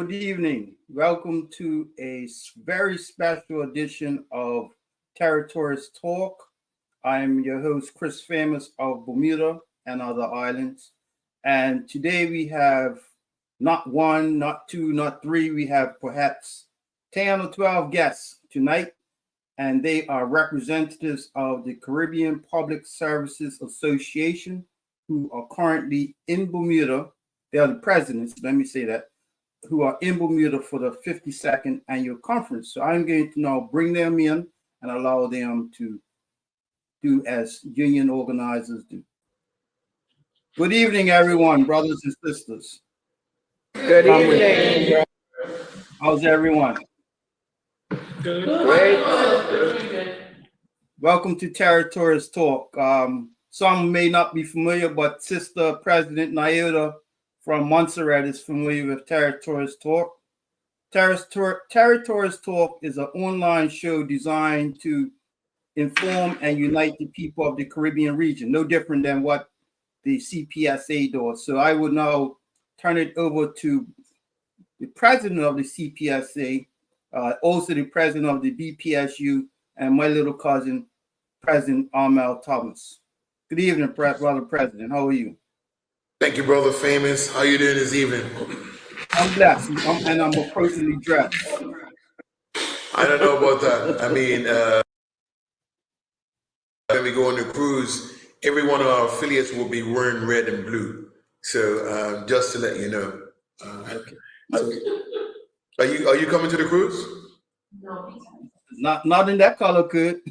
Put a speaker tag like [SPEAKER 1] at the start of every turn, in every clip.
[SPEAKER 1] good evening. Welcome to a very special edition of Territories Talk. I am your host, Chris Famous of Bermuda and other islands. And today we have not one, not two, not three, we have perhaps 10 or 12 guests tonight. And they are representatives of the Caribbean Public Services Association who are currently in Bermuda. They are the presidents, let me say that, who are in Bermuda for the 52nd annual conference. So I'm going to now bring them in and allow them to do as union organizers do. Good evening, everyone, brothers and sisters.
[SPEAKER 2] Good evening.
[SPEAKER 1] How's everyone?
[SPEAKER 2] Good. Great.
[SPEAKER 1] Welcome to Territories Talk. Some may not be familiar, but Sister President Naida from Montserrat is familiar with Territories Talk. Territories Talk is an online show designed to inform and unite the people of the Caribbean region, no different than what the CPSA does. So I will now turn it over to the president of the CPSA, also the president of the BPSU, and my little cousin, President Armel Thomas. Good evening, Brother President. How are you?
[SPEAKER 3] Thank you, Brother Famous. How you doing this evening?
[SPEAKER 1] I'm blessed, and I'm appropriately dressed.
[SPEAKER 3] I don't know about that. I mean, when we go on the cruise, every one of our affiliates will be wearing red and blue. So just to let you know.
[SPEAKER 1] Okay.
[SPEAKER 3] So, are you coming to the cruise?
[SPEAKER 1] No. Not in that color, good.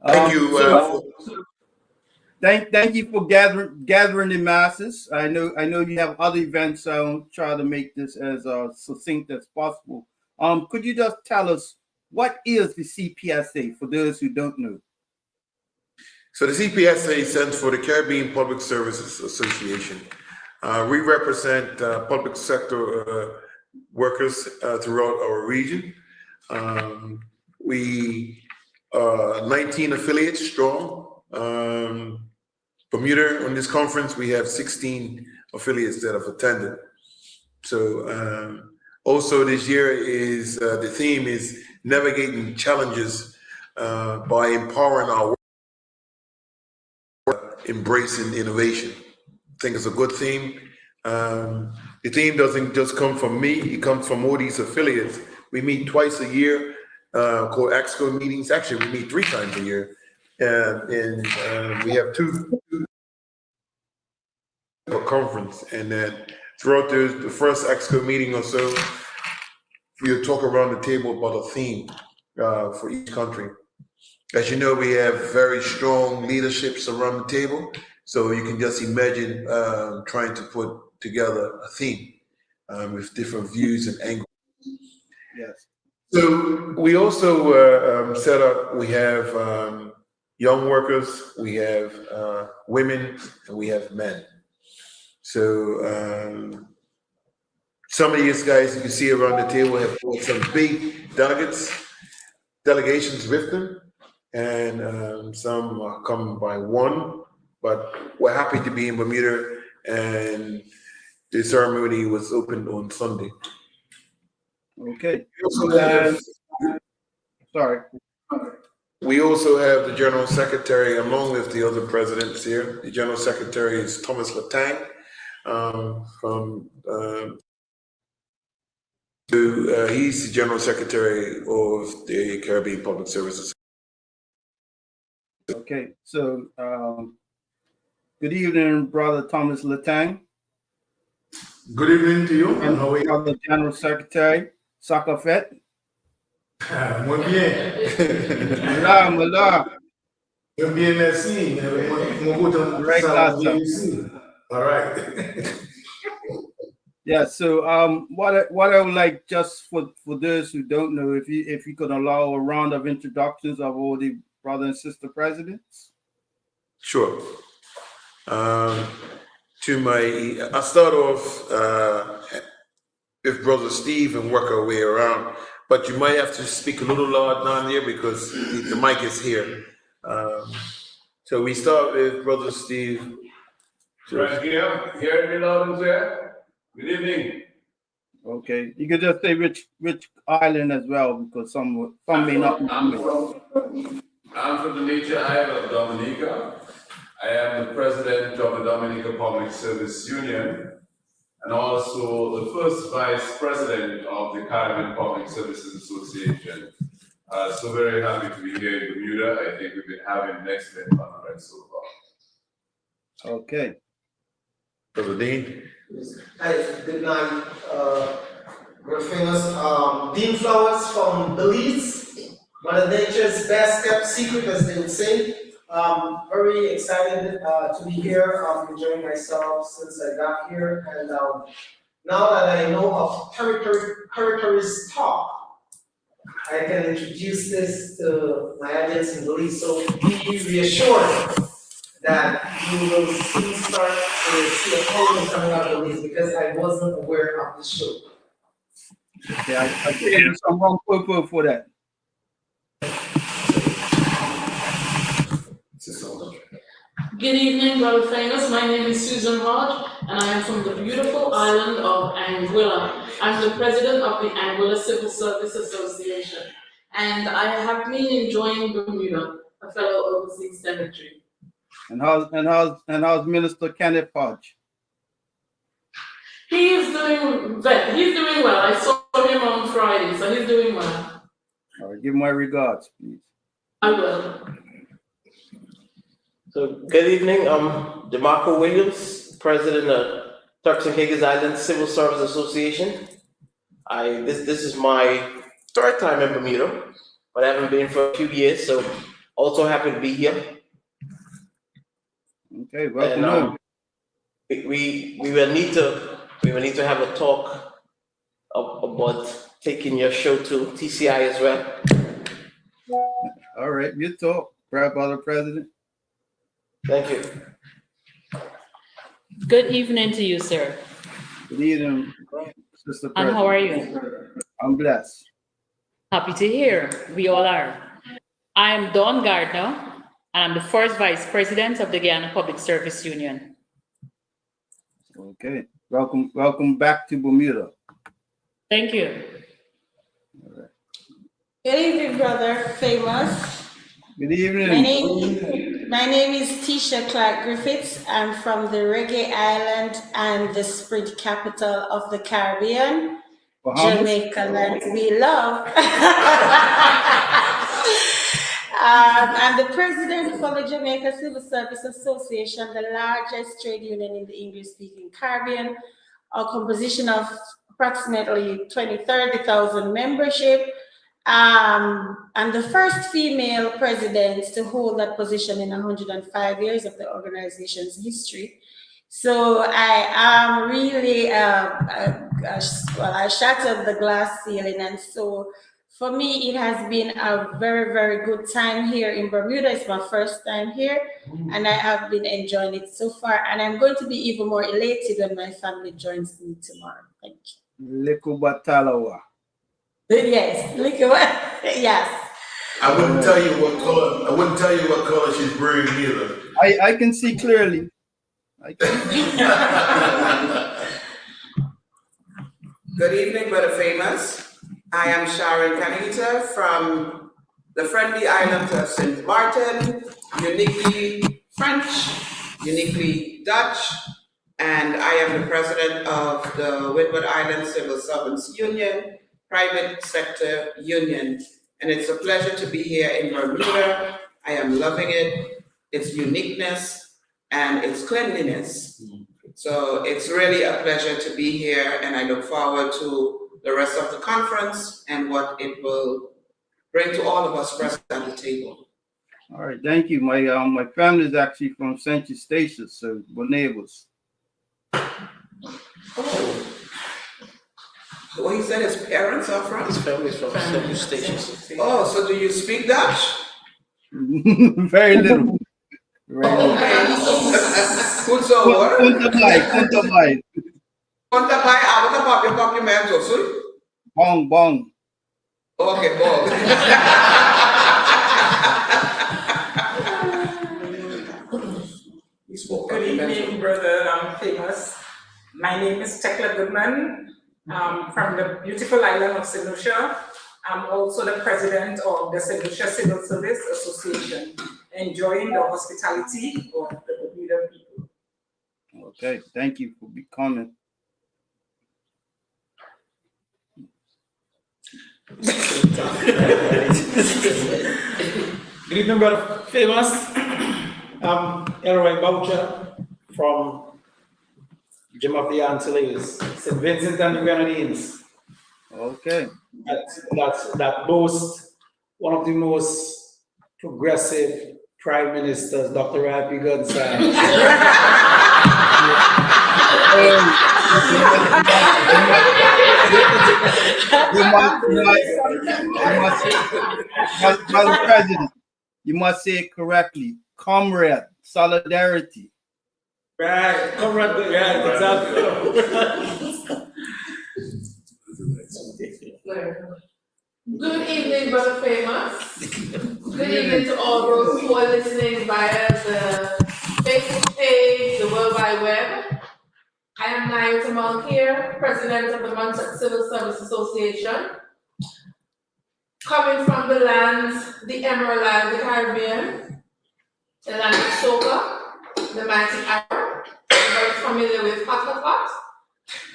[SPEAKER 3] Thank you.
[SPEAKER 1] Thank you for gathering the masses. I know you have other events. So I'll try to make this as succinct as possible. Could you just tell us what is the CPSA for those who don't know?
[SPEAKER 3] So the CPSA stands for the Caribbean Public Services Association. We represent public sector workers throughout our region. We are 19 affiliates strong. Bermuda, on this conference, we have 16 affiliates that have attended. So also this year is the theme is navigating challenges by empowering our work, embracing innovation. I think it's a good theme. The theme doesn't just come from me, it comes from all these affiliates. We meet twice a year, called EXCO meetings. Actually, we meet 3 times a year. And we have two a conference. And then throughout the first EXCO meeting or so, we'll talk around the table about a theme for each country. As you know, we have very strong leaderships around the table. So you can just imagine trying to put together a theme with different views and angles.
[SPEAKER 1] Yes.
[SPEAKER 3] So we also set up, we have young workers, we have women, and we have men. So some of these guys you see around the table have some big delegations with them, and some are coming by one. But we're happy to be in Bermuda, and the ceremony was opened on Sunday.
[SPEAKER 1] Okay.
[SPEAKER 3] We also have the General Secretary, along with the other presidents here. The General Secretary is Thomas Latang he's the General Secretary of the Caribbean Public Services.
[SPEAKER 1] Okay, so good evening, Brother Thomas Latang.
[SPEAKER 4] Good evening to you.
[SPEAKER 1] And how are you? The General Secretary, Sakafet.
[SPEAKER 4] Muy bien.
[SPEAKER 1] Hola.
[SPEAKER 4] Muy bien, merci. All right.
[SPEAKER 1] Yeah, so what I would like, just for those who don't know, if you could allow a round of introductions of all the brother and sister presidents.
[SPEAKER 3] Sure. I'll start off with Brother Steve and work our way around, but you might have to speak a little loud down there because the mic is here. So we start with Brother Steve
[SPEAKER 5] Right here, hear me loud and clear. Good evening.
[SPEAKER 1] Okay, you could just say which island as well, because some may not be familiar.
[SPEAKER 5] I'm from the nature island of Dominica. I am the president of the Dominica Public Service Union and also the first vice president of the Caribbean Public Services Association. So very happy to be here in Bermuda. I think we've been having an excellent conference so far.
[SPEAKER 1] Okay.
[SPEAKER 3] Brother Dean?
[SPEAKER 6] Hi, good night. We're famous. Dean Flowers from Belize, Mother Nature's best kept secret, as they would say. Very excited to be here. I'm enjoying myself since I got here. And now that I know of territories talk, I can introduce this to my audience in Belize. So be reassured that you will soon start to see a program coming out of Belize because I wasn't aware of the show.
[SPEAKER 1] Okay, I gave you some wrong purple for that.
[SPEAKER 2] Good evening, brother famous. My name is Susan Hodge, and I am from the beautiful island of Anguilla. I'm the president of the Anguilla Civil Service Association, and I have been enjoying Bermuda, a fellow overseas cemetery.
[SPEAKER 1] And how's Minister Kenneth Hodge?
[SPEAKER 2] He is doing well. I saw him on Friday, so he's doing well.
[SPEAKER 1] All right, give my regards, please.
[SPEAKER 2] I will.
[SPEAKER 7] So, good evening. I'm DeMarco Williams, president of Turks and Caicos Island Civil Service Association. This is my third time in Bermuda, but I haven't been for a few years, so also happy to be here.
[SPEAKER 1] Okay, welcome home.
[SPEAKER 7] We will need to have a talk about taking your show to TCI as well.
[SPEAKER 1] All right, you talk, brother president.
[SPEAKER 7] Thank you.
[SPEAKER 8] Good evening to you, sir.
[SPEAKER 1] Good evening, Sister President.
[SPEAKER 8] And how are you?
[SPEAKER 1] I'm blessed.
[SPEAKER 8] Happy to hear. We all are. I am Dawn Gardner, and I'm the first vice president of the Guyana Public Service Union.
[SPEAKER 1] Okay, welcome back to Bermuda.
[SPEAKER 8] Thank you.
[SPEAKER 9] Good evening, brother famous.
[SPEAKER 1] Good evening.
[SPEAKER 9] My name is Tisha Clark Griffiths. I'm from the Reggae Island and the Sprint capital of the Caribbean,
[SPEAKER 1] Bahamas?
[SPEAKER 9] Jamaica land we love. I'm the president for the Jamaica Civil Service Association, the largest trade union in the English-speaking Caribbean. Our composition of approximately 30,000 membership. And the first female president to hold that position in 105 years of the organization's history. So I am really, I shattered the glass ceiling. And so for me, it has been a very, very good time here in Bermuda. It's my first time here, and I have been enjoying it so far. And I'm going to be even more elated when my family joins me tomorrow. Thank you.
[SPEAKER 1] Likubatalawa.
[SPEAKER 9] Yes, yes.
[SPEAKER 4] I wouldn't tell you what color. I wouldn't tell you what color she's wearing either.
[SPEAKER 1] I can see clearly.
[SPEAKER 10] Good evening, brother famous. I am Sharon Canita from the friendly island of St. Martin, uniquely French, uniquely Dutch, and I am the president of the Windward Island Civil Servants Union, private sector union. And it's a pleasure to be here in Bermuda. I am loving it, its uniqueness and its cleanliness. So it's really a pleasure to be here, and I look forward to the rest of the conference and what it will bring to all of us present at the table.
[SPEAKER 1] All right, thank you. My family is actually from St. Eustatius, so we're neighbors.
[SPEAKER 10] Oh. Well, he said his parents are from?
[SPEAKER 7] His family is from St. Eustatius.
[SPEAKER 10] Oh, so do you speak Dutch?
[SPEAKER 1] Very little. Very little.
[SPEAKER 10] Goed zo hoor.
[SPEAKER 1] Kuntabay.
[SPEAKER 10] Kuntabay, wat heb je complimento, sorry?
[SPEAKER 1] Bong.
[SPEAKER 10] Okay, bong. He spoke
[SPEAKER 11] Good evening, brother. I'm famous. My name is Tekla Goodman. From the beautiful island of St. Lucia. I'm also the president of the St. Lucia Civil Service Association, enjoying the hospitality of the Bermuda people.
[SPEAKER 1] Okay, thank you for becoming.
[SPEAKER 12] Good evening, brother. Famous. I'm Elroy Boucher from Gem of the Antilles, St. Vincent and the Grenadines.
[SPEAKER 1] Okay.
[SPEAKER 12] That boasts one of the most progressive prime ministers, Dr. Rafi Gonzalez.
[SPEAKER 1] Madam President, you must say it correctly. Comrade, solidarity.
[SPEAKER 12] Right, comrade, yeah, exactly.
[SPEAKER 2] Good evening, Brother Famous. Good evening to all those who are listening via the Facebook page, the World Wide Web. I am Nayo Tamalkir, President of the Montserrat Civil Service Association. Coming from the lands, the Emerald Isle, the Caribbean, the land of Soca, the mighty Arab, very familiar with hot.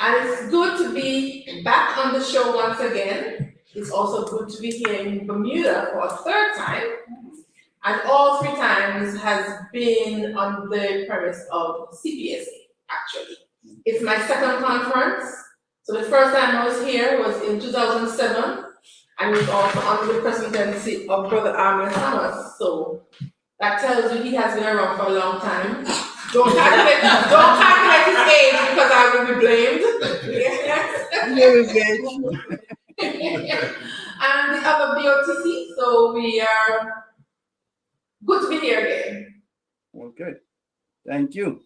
[SPEAKER 2] And it's good to be back on the show once again. It's also good to be here in Bermuda for a third time. And all 3 times has been on the premise of CPSA, actually. It's my second conference. So the first time I was here was in 2007, and it was also under the presidency of Brother Armin Thomas. So that tells you he has been around for a long time. Don't calculate his age because I will be blamed. And the other BOTC, so we are good to be here again.
[SPEAKER 1] Okay, thank you.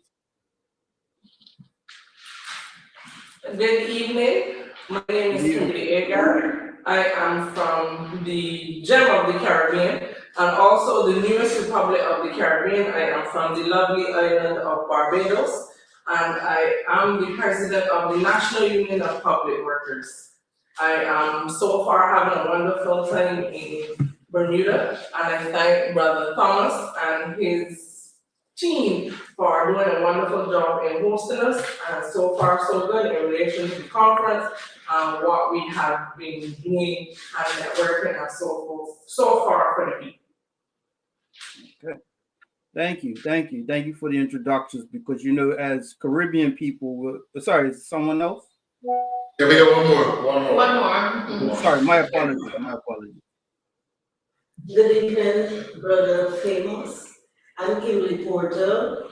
[SPEAKER 13] Good evening. My name is Kimberly Edgar. I am from the Gem of the Caribbean and also the newest republic of the Caribbean. I am from the lovely island of Barbados, and I am the president of the National Union of Public Workers. I am so far having a wonderful time in Bermuda, and I thank Brother Thomas and his team for doing a wonderful job in hosting us, and so far so good in relation to the conference, what we have been doing and networking and so forth, so far for the people.
[SPEAKER 1] Okay. Thank you for the introductions, because you know, as Caribbean people, sorry, is someone else?
[SPEAKER 4] Yeah, we got one more.
[SPEAKER 1] Sorry, my apologies.
[SPEAKER 14] Good evening, Brother Famous. I'm Kimberly Porter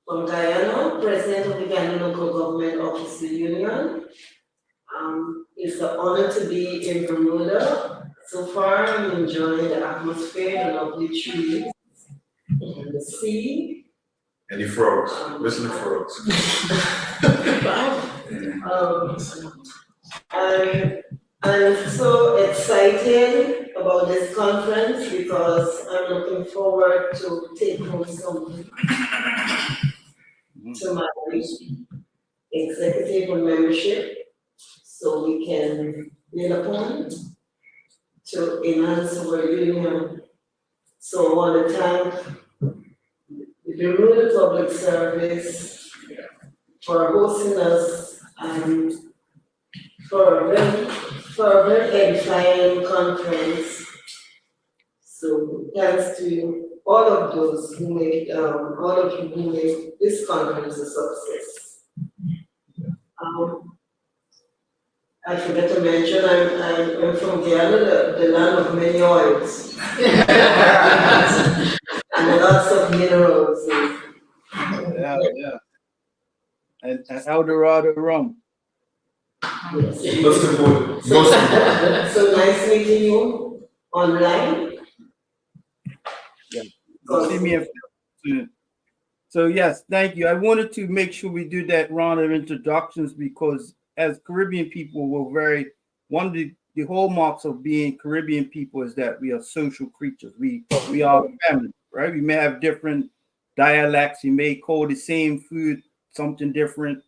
[SPEAKER 14] from Guyana, President of the Guyana Local Government Officer Union. It's an honor to be in Bermuda. So far, I'm enjoying the atmosphere, the lovely trees, and the sea.
[SPEAKER 3] And the frogs, listen to frogs.
[SPEAKER 14] I'm so excited about this conference because I'm looking forward to take home something to my executive and membership so we can build upon to enhance our union. So I want to thank the Bermuda Public Service for hosting us and for a very edifying conference. So thanks to all of those who made, all of you who made this conference a success. I forgot to mention I'm from Guyana, the land of many oils and lots of minerals.
[SPEAKER 1] Yeah. And El Dorado rum.
[SPEAKER 14] Yes.
[SPEAKER 4] Most important.
[SPEAKER 14] So nice meeting you online.
[SPEAKER 1] Yeah. You see me in. So yes, thank you. I wanted to make sure we do that round of introductions because as Caribbean people, we're one of the hallmarks of being Caribbean people is that we are social creatures. We are family, right? We may have different dialects. You may call the same food something different,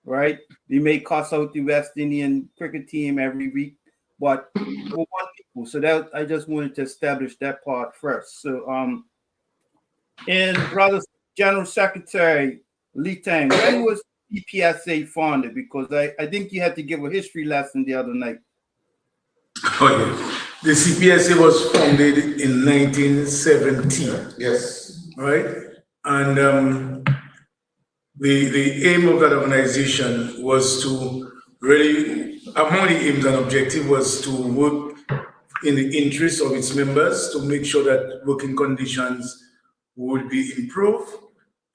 [SPEAKER 1] right? You may cuss out the West Indian cricket team every week, but we're one people. So that I just wanted to establish that part first. So and Brother General Secretary Lee Tang, when was CPSA founded? Because I think you had to give a history lesson the other night.
[SPEAKER 4] Oh, yeah. The CPSA was founded in 1917.
[SPEAKER 3] Yes.
[SPEAKER 4] Right? And the aim of that organization was to really, among the aims and objective was to work in the interest of its members to make sure that working conditions would be improved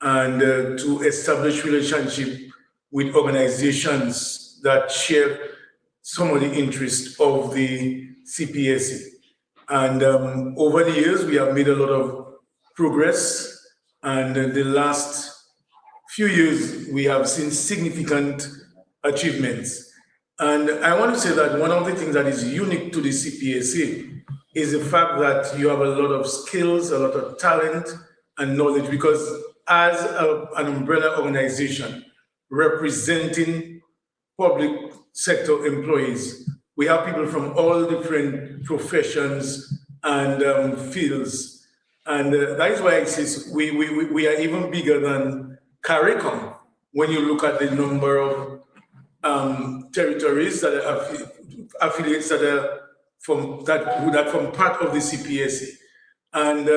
[SPEAKER 4] and to establish relationship with organizations that share some of the interests of the CPSA. And over the years, we have made a lot of progress. And in the last few years, we have seen significant achievements. And I want to say that one of the things that is unique to the CPSA is the fact that you have a lot of skills, a lot of talent and knowledge, because as an umbrella organization representing public sector employees, we have people from all different professions and fields. And that is why I say we are even bigger than CARICOM when you look at the number of territories that are affiliates that are from part of the CPSA. And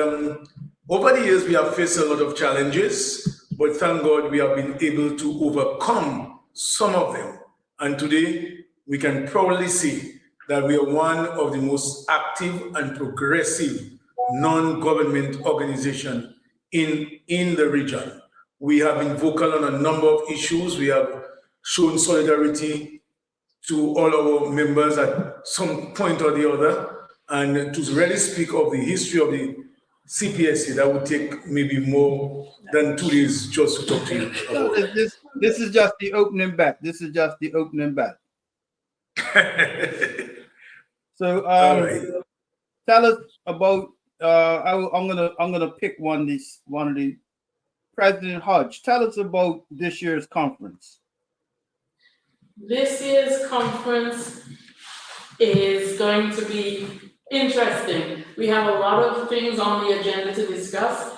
[SPEAKER 4] over the years, we have faced a lot of challenges, but thank God we have been able to overcome some of them. And today, we can proudly say that we are one of the most active and progressive non-government organizations in the region. We have been vocal on a number of issues. We have shown solidarity to all our members at some point or the other. And to really speak of the history of the CPSA, that would take maybe more than 2 days just to talk to you about.
[SPEAKER 1] This is just the opening bat. This is just the opening bat. So tell us about I'm gonna pick one of the President Hodge. Tell us about this year's conference.
[SPEAKER 2] This year's conference is going to be interesting. We have a lot of things on the agenda to discuss.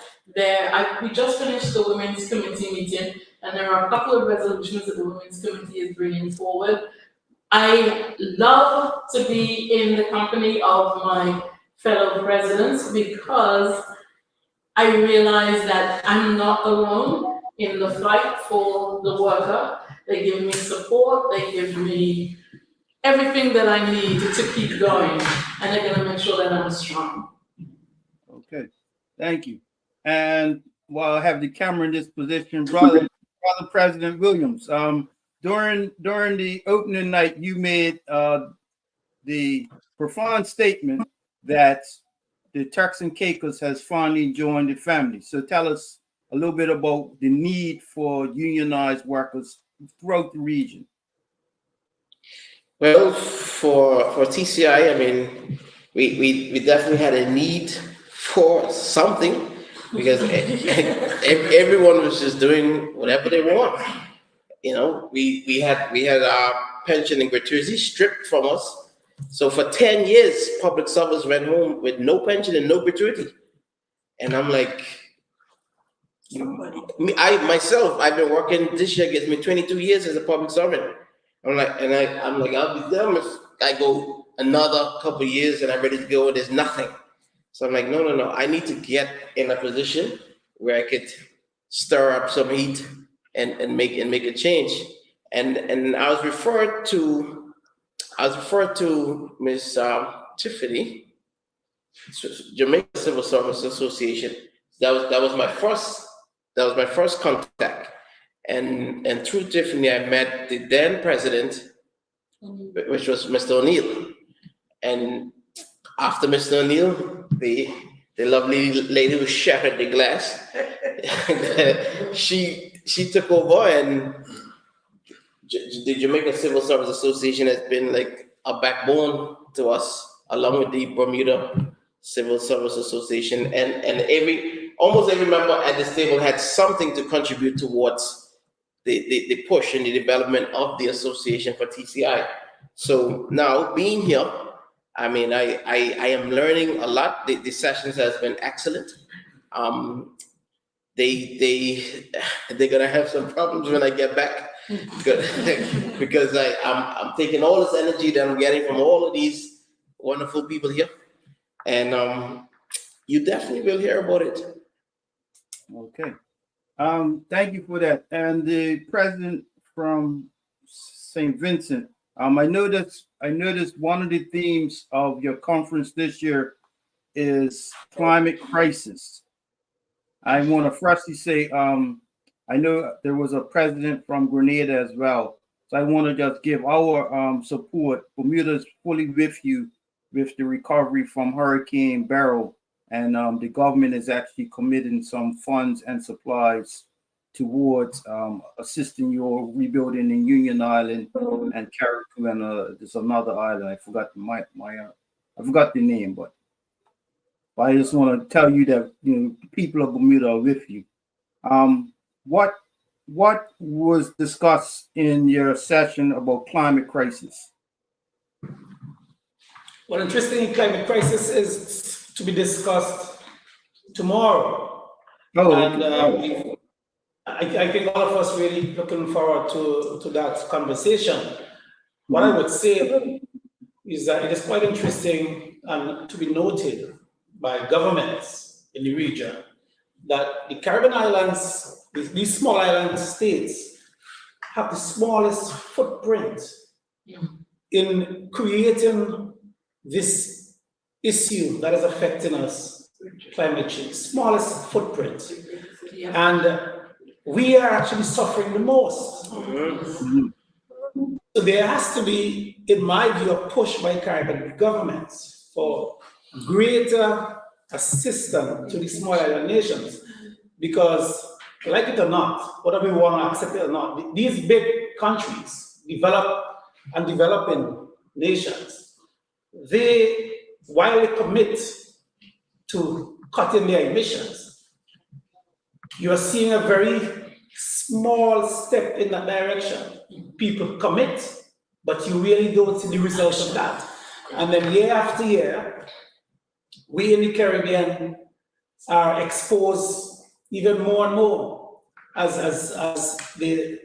[SPEAKER 2] We just finished the Women's Committee meeting, and there are a couple of resolutions that the Women's Committee is bringing forward. I love to be in the company of my fellow presidents because I realize that I'm not alone in the fight for the worker. They give me support, they give me everything that I need to keep going, and they're gonna make sure that I'm strong.
[SPEAKER 1] Okay, thank you. And while I have the camera in this position, brother President Williams, during the opening night, you made the profound statement that the Turks and Caicos has finally joined the family. So tell us a little bit about the need for unionized workers throughout the region.
[SPEAKER 7] Well, for TCI, I mean, we definitely had a need for something because everyone was just doing whatever they want. You know, we had our pension and gratuity stripped from us. So for 10 years, public servants went home with no pension and no gratuity. And I'm like, I've been working, this year gets me 22 years as a public servant. I'm like, I'll be damned if I go another couple of years and I'm ready to go and there's nothing. So I'm like, no, I need to get in a position where I could stir up some heat and make a change. And I was referred to Miss Tiffany, Jamaica Civil Service Association. That was my first contact. And through Tiffany, I met the then president, which was Mr. O'Neill. And after Mr. O'Neill, the lovely lady who shattered the glass, she took over, and the Jamaica Civil Service Association has been like a backbone to us, along with the Bermuda Civil Service Association, and almost every member at this table had something to contribute towards the push in the development of the association for TCI. So now being here, I mean, I am learning a lot. The sessions has been excellent. They're gonna have some problems when I get back because I'm taking all this energy that I'm getting from all of these wonderful people here, and you definitely will hear about it.
[SPEAKER 1] Okay. Thank you for that. And the president from St. Vincent, I noticed one of the themes of your conference this year is climate crisis. I want to firstly say, I know there was a president from Grenada as well. So I want to just give our support. Bermuda is fully with you with the recovery from Hurricane Beryl. And the government is actually committing some funds and supplies towards assisting your rebuilding in Union Island and Carriacou, and there's another island. I forgot I forgot the name, but I just want to tell you that the people of Bermuda are with you. What was discussed in your session about climate crisis?
[SPEAKER 12] Well, interesting, climate crisis is to be discussed tomorrow.
[SPEAKER 1] Oh,
[SPEAKER 12] and
[SPEAKER 1] okay.
[SPEAKER 12] I think all of us really looking forward to that conversation. What I would say is that it is quite interesting and to be noted by governments in the region that the Caribbean islands, these small island states, have the smallest footprint in creating this issue that is affecting us, climate change, smallest footprint. And we are actually suffering the most. So there has to be, in my view, a push by Caribbean governments for greater assistance to the small island nations. Because, like it or not, whether we want to accept it or not, these big countries, developed and developing nations, while they commit to cutting their emissions, you are seeing a very small step in that direction. People commit, but you really don't see the results of that. And then year after year, we in the Caribbean are exposed even more and more as the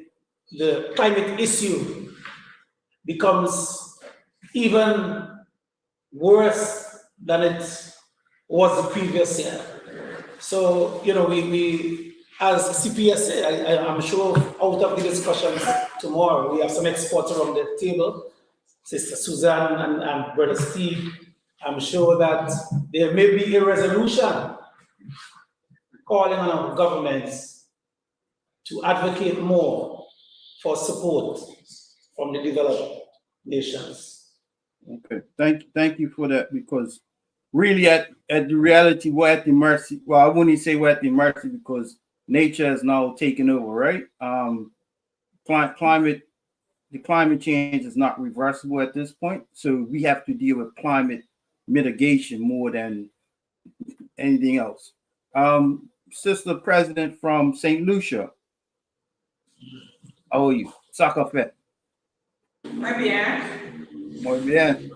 [SPEAKER 12] climate issue becomes even worse than it was the previous year. So, we as CPSA, I'm sure out of the discussions tomorrow, we have some experts around the table, Sister Suzanne and Brother Steve. I'm sure that there may be a resolution calling on our governments to advocate more for support from the developed nations.
[SPEAKER 1] Okay, thank you for that, because really at the reality, we're at the mercy. Well, I wouldn't say we're at the mercy because nature has now taken over, right? The climate change is not reversible at this point, so we have to deal with climate mitigation more than anything else. Sister President from St. Lucia, how are you? Sakafet.
[SPEAKER 11] Muy bien.
[SPEAKER 1] Muy bien.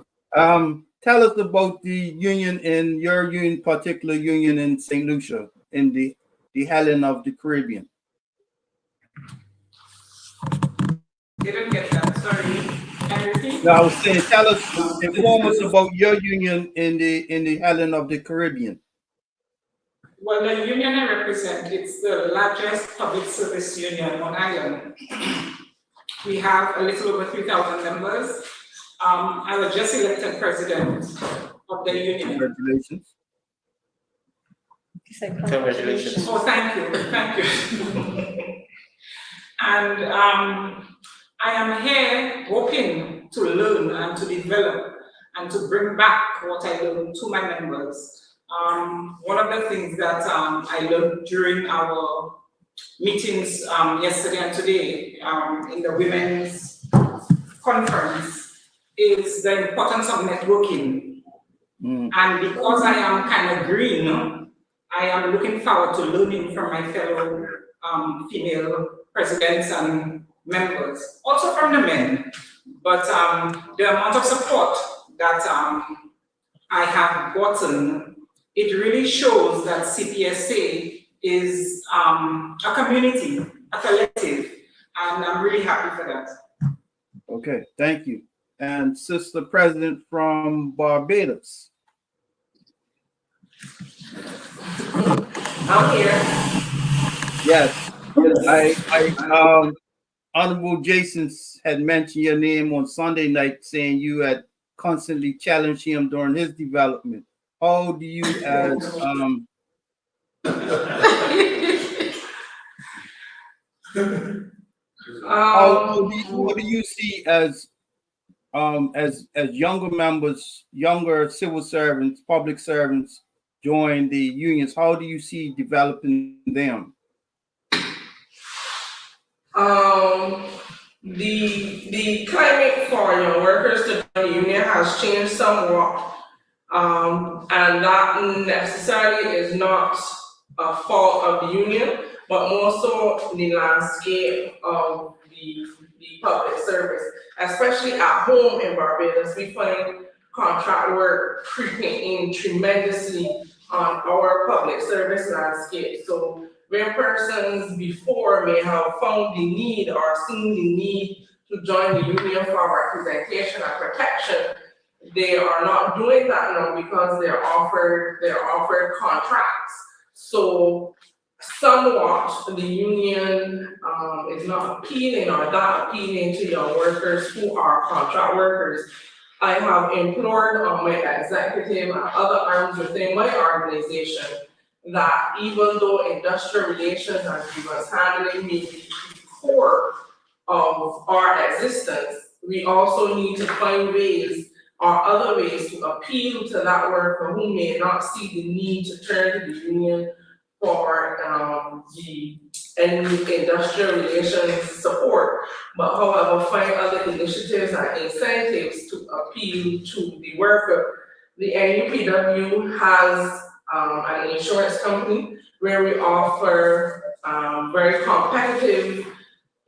[SPEAKER 1] Tell us about the union in your union, particular union in St. Lucia, in the Helen of the Caribbean.
[SPEAKER 11] Didn't get that, sorry. Can you repeat?
[SPEAKER 1] No, I was saying, inform us about your union in the Helen of the Caribbean.
[SPEAKER 11] Well, the union I represent, it's the largest public service union on island. We have a little over 3,000 members. I was just elected president of the union.
[SPEAKER 1] Congratulations.
[SPEAKER 7] Congratulations.
[SPEAKER 11] Oh, thank you. And I am here hoping to learn and to develop and to bring back what I learned to my members. One of the things that I learned during our meetings yesterday and today in the women's conference is the importance of networking. And because I am kind of green, I am looking forward to learning from my fellow female presidents and members, also from the men. But the amount of support that I have gotten, it really shows that CPSA is a community, a collective, and I'm really happy for that.
[SPEAKER 1] Okay, thank you. And Sister President from Barbados.
[SPEAKER 13] I'm here.
[SPEAKER 1] Yes, Honorable Jason had mentioned your name on Sunday night, saying you had constantly challenged him during his development. How do you, as what do you see as younger members, younger civil servants, public servants join the unions? How do you see developing them?
[SPEAKER 13] The climate for young workers to join the union has changed somewhat, and that necessarily is not a fault of the union, but more so the landscape of the public service, especially at home in Barbados. We find contract work creeping in tremendously on our public service landscape. So where persons before may have found the need or seen the need to join the union for representation and protection, they are not doing that now because they're offered contracts. So somewhat the union is not appealing or that appealing to young workers who are contract workers. I have implored on my executive and other arms within my organization that even though industrial relations and grievance handling may be the core of our existence, we also need to find ways or other ways to appeal to that worker who may not see the need to turn to the union for the industrial relations support, but however find other initiatives and incentives to appeal to the worker. The NUPW has an insurance company where we offer very competitive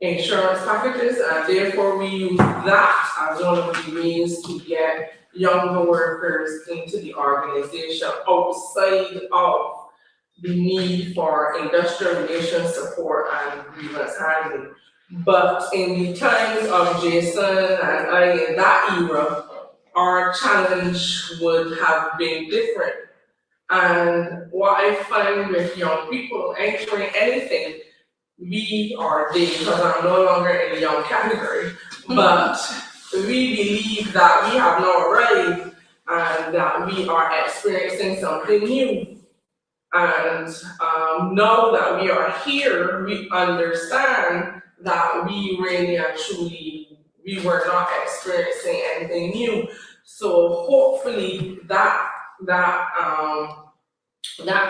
[SPEAKER 13] insurance packages, and therefore we use that as one of the means to get younger workers into the organization outside of the need for industrial relations support and grievance handling. But in the times of Jason and I in that era, our challenge would have been different. And what I find with young people entering anything, we or they, because I'm no longer in the young category, but we believe that we have now arrived and that we are experiencing something new. And now that we are here, we understand that we really and truly, we were not experiencing anything new. So hopefully that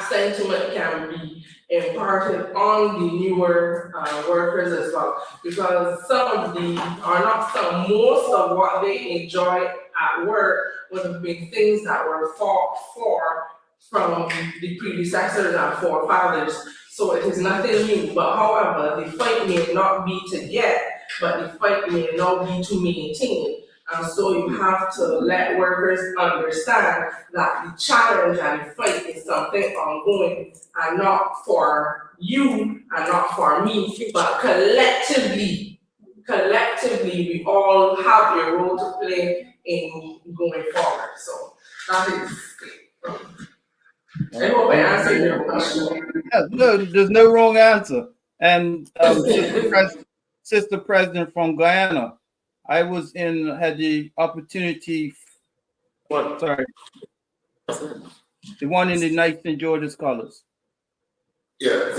[SPEAKER 13] sentiment can be imparted on the newer workers as well, because most of what they enjoy at work would have been things that were fought for from the predecessors and forefathers. So it is nothing new, but however, the fight may not be to get, but the fight may now be to maintain. And so you have to let workers understand that the challenge and the fight is something ongoing, and not for you and not for me, but collectively, we all have a role to play in going forward. So that is it. I hope I answered your question.
[SPEAKER 1] Yeah, no, there's no wrong answer. And Sister President from Guyana, I had the opportunity. Sorry, the one in the Knights and George's colors.
[SPEAKER 3] Yeah.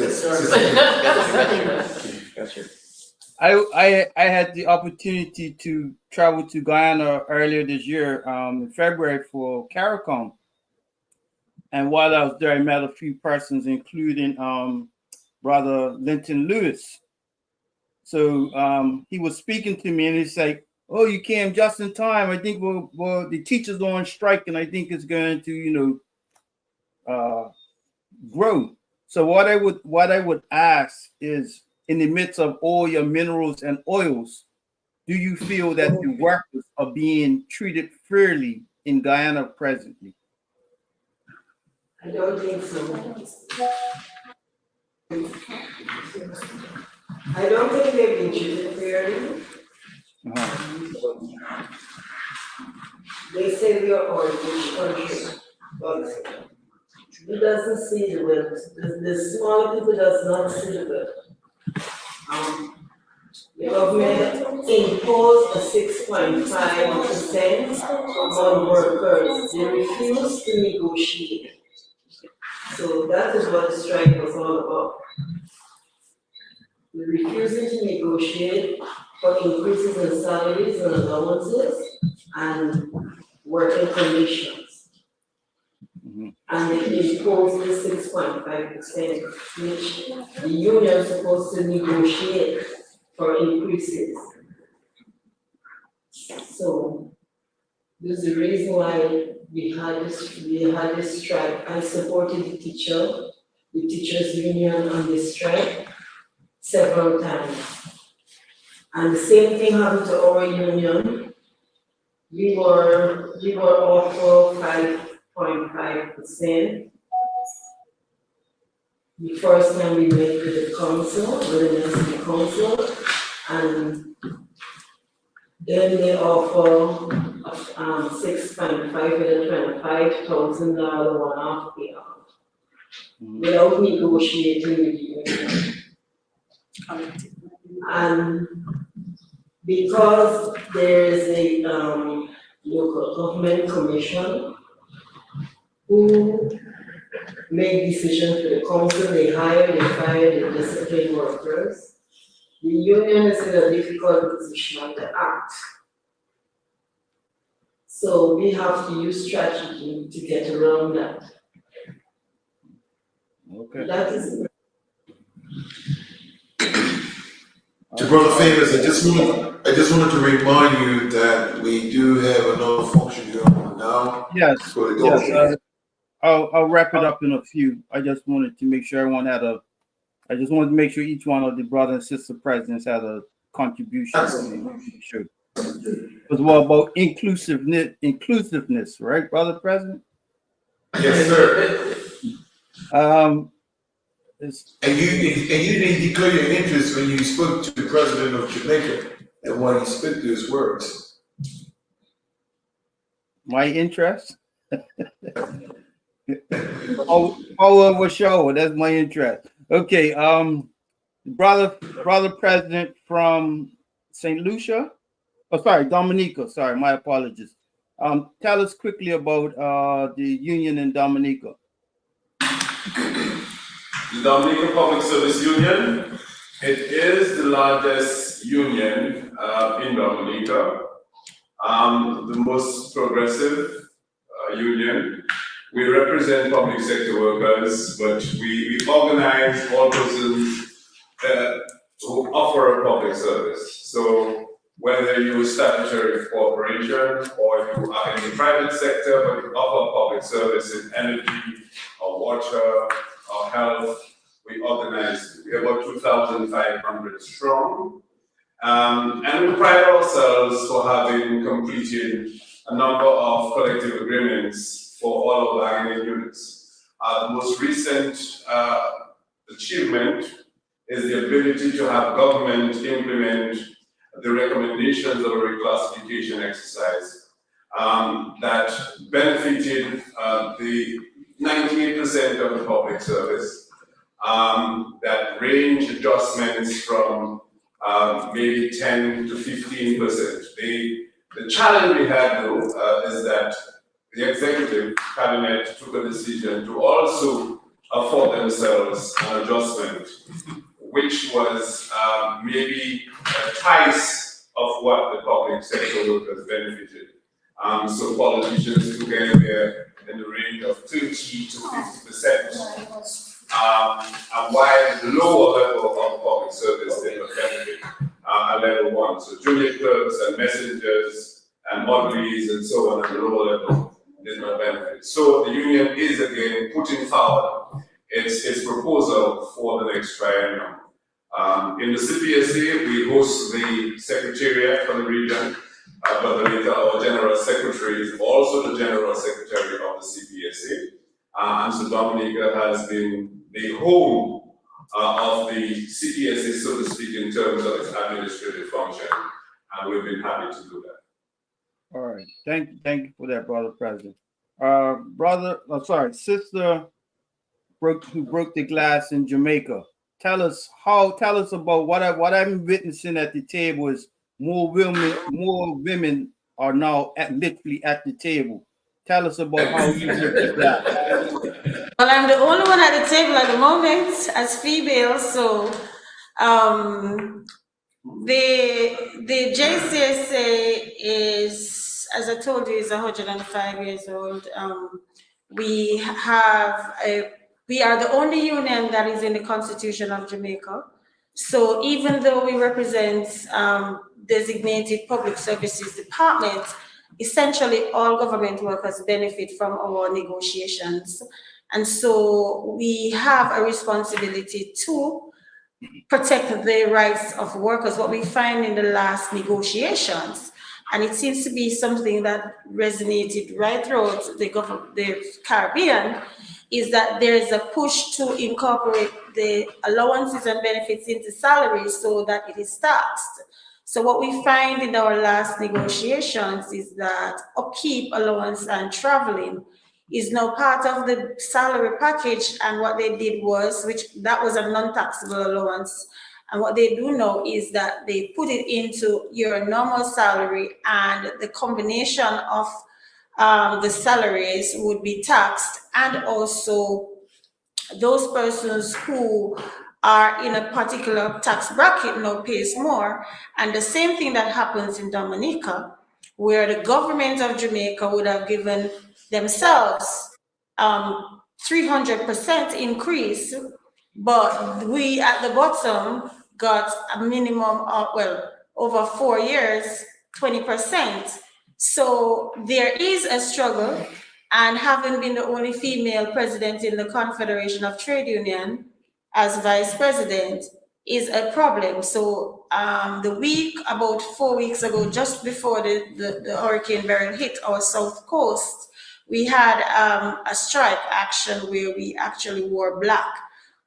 [SPEAKER 1] I had the opportunity to travel to Guyana earlier this year, in February for CARICOM. And while I was there, I met a few persons, including Brother Linton Lewis. So he was speaking to me, and he's like, "Oh, you came just in time. I think the teachers are on strike, and I think it's going to, growth. So what I would ask is, in the midst of all your minerals and oils, do you feel that the workers are being treated fairly in Guyana presently?
[SPEAKER 14] I don't think so. I don't think they've been treated fairly. They say we are all rich country, but it doesn't see the wealth. The small people does not see the wealth. The government imposed a 6.5% on workers. They refused to negotiate. So that is what the strike was all about. We're refusing to negotiate for increases in salaries and allowances and working conditions. And they imposed the 6.5%, which the union is supposed to negotiate for increases. So this is the reason why we had this strike. I supported the teachers union on this strike several times. And the same thing happened to our union. We were offered 5.5%. The first time we met with the council, with the National Council, and then they offer 6.5 with a $25,000 one-off payout without negotiating with the union. And because there is a local government commission who make decisions for the council, they hire, they fire, they discipline workers. The union is in a difficult position to act. So we have to use strategy to get around that.
[SPEAKER 1] Okay.
[SPEAKER 14] That is.
[SPEAKER 3] To Brother Famous, I just wanted to remind you that we do have another function going on now.
[SPEAKER 1] Yes. I'll wrap it up in a few. I just wanted to make sure everyone had I just wanted to make sure each one of the brother and sister presidents had a contribution. Sure. It was more about inclusiveness, right, Brother President?
[SPEAKER 3] Yes, sir.
[SPEAKER 1] And
[SPEAKER 3] you didn't declare your interest when you spoke to the president of Jamaica and when he spoke those words.
[SPEAKER 1] My interest? Oh, show. That's my interest. Okay. Brother President from St. Lucia. Oh, sorry, Dominica. Sorry, my apologies. Tell us quickly about the union in Dominica.
[SPEAKER 5] The Dominica Public Service Union, it is the largest union in Dominica, the most progressive union. We represent public sector workers, but we organize all persons who offer a public service. So whether you're a statutory corporation or you are in the private sector, but you offer public service in energy or water or health, we organize. We have about 2,500 strong. And we pride ourselves for having completed a number of collective agreements for all of our bargaining units. The most recent achievement is the ability to have government implement the recommendations of a reclassification exercise that benefited the 98% of the public service, that range adjustments from maybe 10 to 15%. The challenge we had though is that the executive cabinet took a decision to also afford themselves an adjustment, which was maybe twice of what the public sector workers benefited. So politicians took anywhere in the range of 30 to 50%. And while the lower level of public service did not benefit at level 1. So junior clerks and messengers and orderlies and so on at the lower level did not benefit. So the union is again putting forward its proposal for the next triennium. In the CPSA, we host the Secretariat for the region, but our General Secretary is also the General Secretary of the CPSA. And so Dominica has been the home of the CPSA, so to speak, in terms of its administrative function, and we've been happy to do that.
[SPEAKER 1] All right, thank you for that, Brother President. Sister who broke the glass in Jamaica. Tell us about what I'm witnessing at the table is more women are now literally at the table. Tell us about how you did that.
[SPEAKER 9] Well, I'm the only one at the table at the moment as female, so the JCSA is, as I told you, is 105 years old. We are the only union that is in the Constitution of Jamaica. So even though we represent designated public services departments, essentially all government workers benefit from our negotiations. And so we have a responsibility to protect the rights of workers. What we find in the last negotiations, and it seems to be something that resonated right throughout the Caribbean, is that there is a push to incorporate the allowances and benefits into salaries so that it is taxed. So what we find in our last negotiations is that upkeep allowance and traveling is now part of the salary package, and what they did was, that was a non-taxable allowance, and what they do now is that they put it into your normal salary, and the combination of the salaries would be taxed, and also those persons who are in a particular tax bracket now pays more. And the same thing that happens in Dominica, where the government of Jamaica would have given themselves 300% increase, but we at the bottom got a minimum of, well, over 4 years, 20%. So there is a struggle, and having been the only female president in the Confederation of Trade Union as vice president is a problem. So about 4 weeks ago, just before the Hurricane Beryl hit our south coast, we had a strike action where we actually wore black.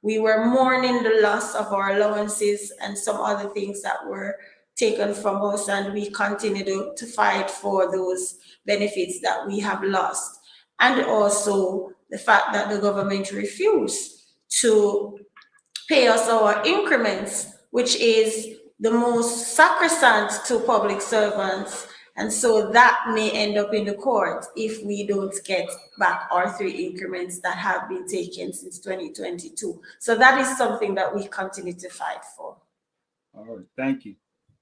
[SPEAKER 9] We were mourning the loss of our allowances and some other things that were taken from us, and we continue to fight for those benefits that we have lost. And also the fact that the government refused to pay us our increments, which is the most sacrosanct to public servants. And so that may end up in the court if we don't get back our 3 increments that have been taken since 2022. So that is something that we continue to fight for.
[SPEAKER 1] All right, thank you.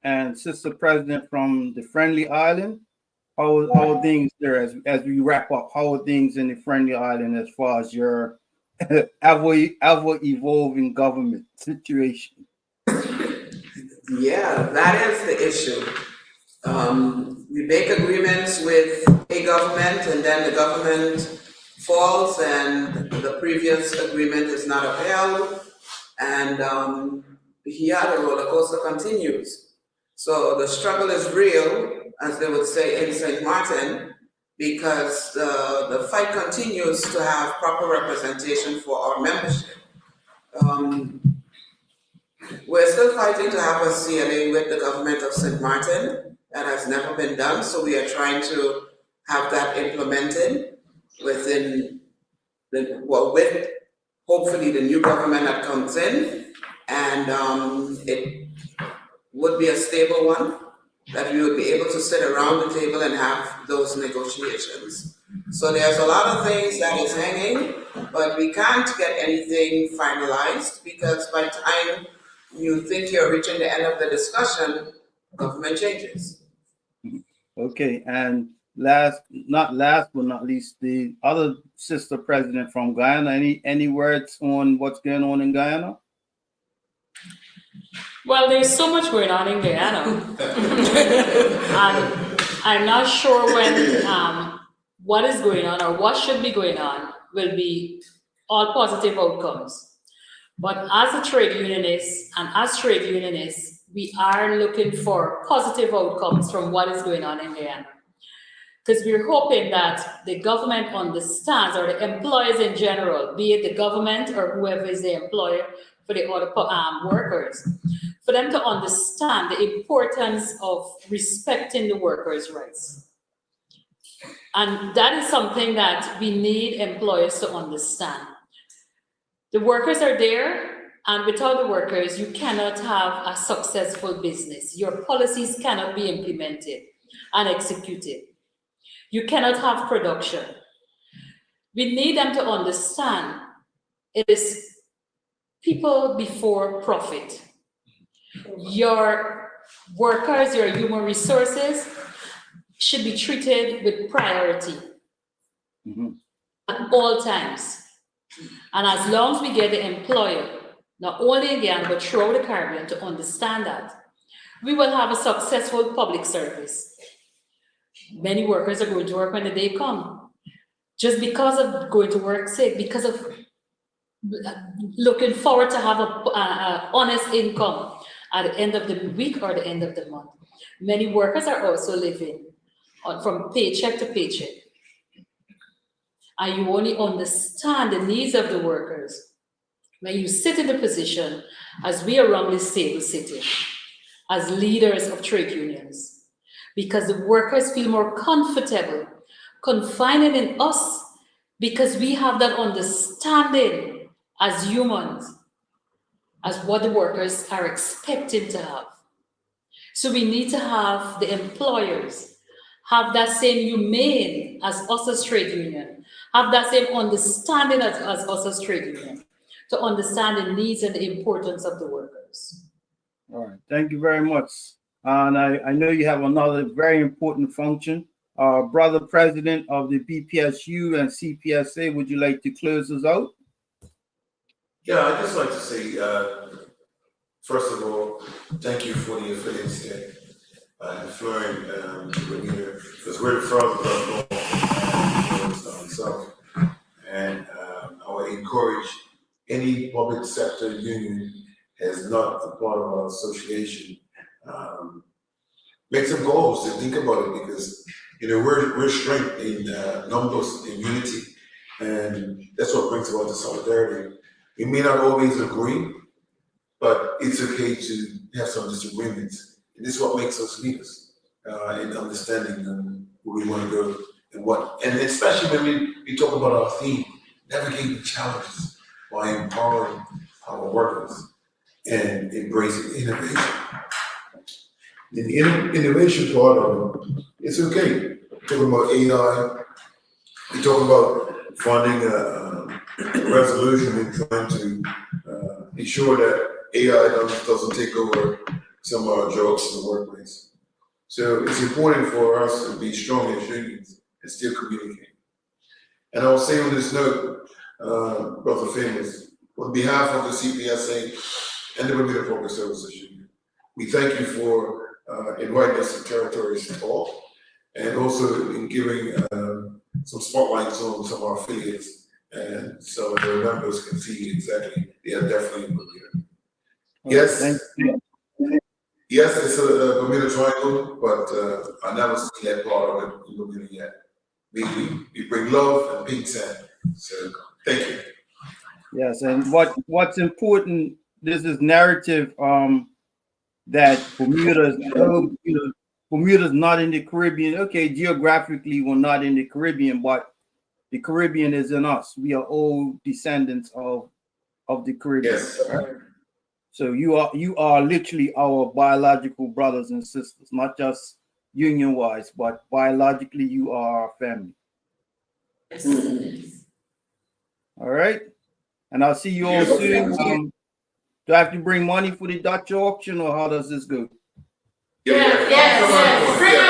[SPEAKER 1] And Sister President from the Friendly Island, how are things there as we wrap up? How are things in the Friendly Island as far as your ever evolving government situation?
[SPEAKER 10] Yeah, that is the issue. We make agreements with a government, and then the government falls and the previous agreement is not upheld, and the roller coaster continues. So the struggle is real, as they would say in St. Martin, because the fight continues to have proper representation for our membership. We're still fighting to have a CLA with the government of St. Martin. That has never been done, so we are trying to have that implemented within with hopefully the new government that comes in, and it would be a stable one, that we would be able to sit around the table and have those negotiations. So there's a lot of things that is hanging, but we can't get anything finalized, because by the time you think you're reaching the end of the discussion, government changes.
[SPEAKER 1] Okay, and last but not least, the other sister president from Guyana. Any words on what's going on in Guyana?
[SPEAKER 8] Well, there's so much going on in Guyana. I'm not sure when what is going on or what should be going on will be all positive outcomes. But as a trade unionist and as trade unionists, we are looking for positive outcomes from what is going on in Guyana. Because we're hoping that the government understands, or the employers in general, be it the government or whoever is the employer for the other workers, for them to understand the importance of respecting the workers' rights. And that is something that we need employers to understand. The workers are there, and without the workers, you cannot have a successful business. Your policies cannot be implemented and executed. You cannot have production. We need them to understand it is people before profit. Your workers, your human resources should be treated with priority at all times. And as long as we get the employer, not only in Guyana, but throughout the Caribbean, to understand that, we will have a successful public service. Many workers are going to work when the day comes. Just because of going to work sick, because of looking forward to have an honest income at the end of the week or the end of the month. Many workers are also living from paycheck to paycheck. And you only understand the needs of the workers when you sit in the position, as we around this table sitting, as leaders of trade unions, because the workers feel more comfortable confiding in us because we have that understanding as humans, as what the workers are expected to have. So we need to have the employers have that same humane as us as trade union, have that same understanding as us as trade union, to understand the needs and the importance of the workers.
[SPEAKER 1] All right, thank you very much. And I know you have another very important function. Brother President of the BPSU and CPSA, would you like to close us out?
[SPEAKER 3] Yeah, I'd just like to say, first of all, thank you for the affiliates there. Flooring, because we're further south, and I would encourage any public sector union as not a part of our association, make some goals to think about it, because we're strength in numbers, in unity, and that's what brings about the solidarity. We may not always agree, but it's okay to have some disagreements. And this is what makes us leaders in understanding where we want to go and what, and especially when we talk about our theme, navigating challenges by empowering our workers and embracing innovation. In the innovation part of it, it's okay. We're talking about AI, we're talking about funding a resolution and trying to ensure that AI doesn't take over some of our jobs in the workplace. So it's important for us to be strong as unions and still communicate. And I'll say on this note, Brother Famous, on behalf of the CPSA and the Bermuda Public Services Union, we thank you for inviting us to Territories to talk, and also in giving some spotlights on some of our affiliates, and so their members can see exactly they are definitely in Bermuda. Yes. Yes, it's a Bermuda Triangle, but I never seen that part of it in Bermuda yet. We bring love and peace in. So thank you.
[SPEAKER 1] Yes, and what's important, this is narrative that Bermuda's not in the Caribbean. Okay, geographically we're not in the Caribbean, but the Caribbean is in us. We are all descendants of the Caribbean.
[SPEAKER 3] Yes.
[SPEAKER 1] Right? So you are literally our biological brothers and sisters, not just union-wise, but biologically you are our family. All right, and I'll see you all soon. Do I have to bring money for the Dutch auction, or how does this go?
[SPEAKER 2] Yes. Bring your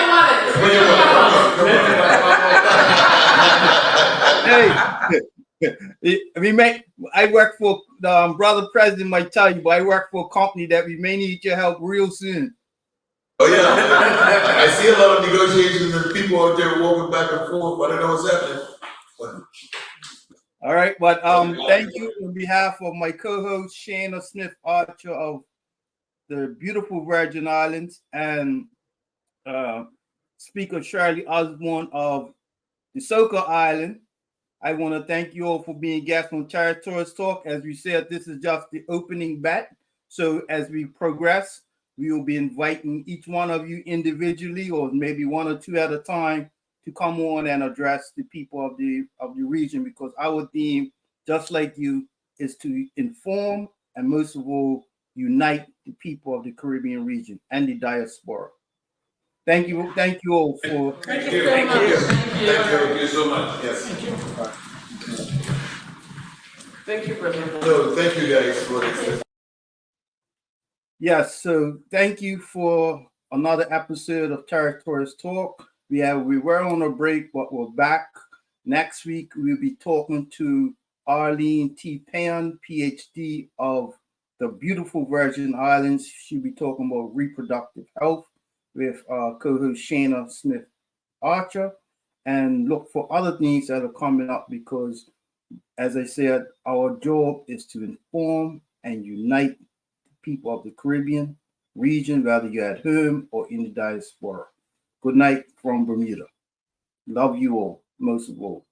[SPEAKER 1] Hey, I work for Brother President might tell you, but I work for a company that we may need your help real soon.
[SPEAKER 3] Oh yeah, I see a lot of negotiations and people out there walking back and forth. I don't know what's happening.
[SPEAKER 1] All right, but thank you on behalf of my co-host Shana Smith Archer of the beautiful Virgin Islands and Speaker Shirley Osborne of the Soca Island. I want to thank you all for being guests on Territories Talk. As we said, this is just the opening bet. So as we progress, we will be inviting each one of you individually or maybe one or two at a time to come on and address the people of the region, because our theme, just like you, is to inform and most of all, unite the people of the Caribbean region and the diaspora. Thank you all for.
[SPEAKER 5] Thank you. Thank you so much. Yes.
[SPEAKER 12] Thank you.
[SPEAKER 7] Thank you, President.
[SPEAKER 3] No, thank you guys for this.
[SPEAKER 1] Yes, so thank you for another episode of Territories Talk. We were on a break, but we're back. Next week, we'll be talking to Arlene T. Pan, PhD of the beautiful Virgin Islands. She'll be talking about reproductive health with co-host Shana Smith Archer. And look for other things that are coming up because, as I said, our job is to inform and unite the people of the Caribbean region, whether you're at home or in the diaspora. Good night from Bermuda. Love you all, most of all.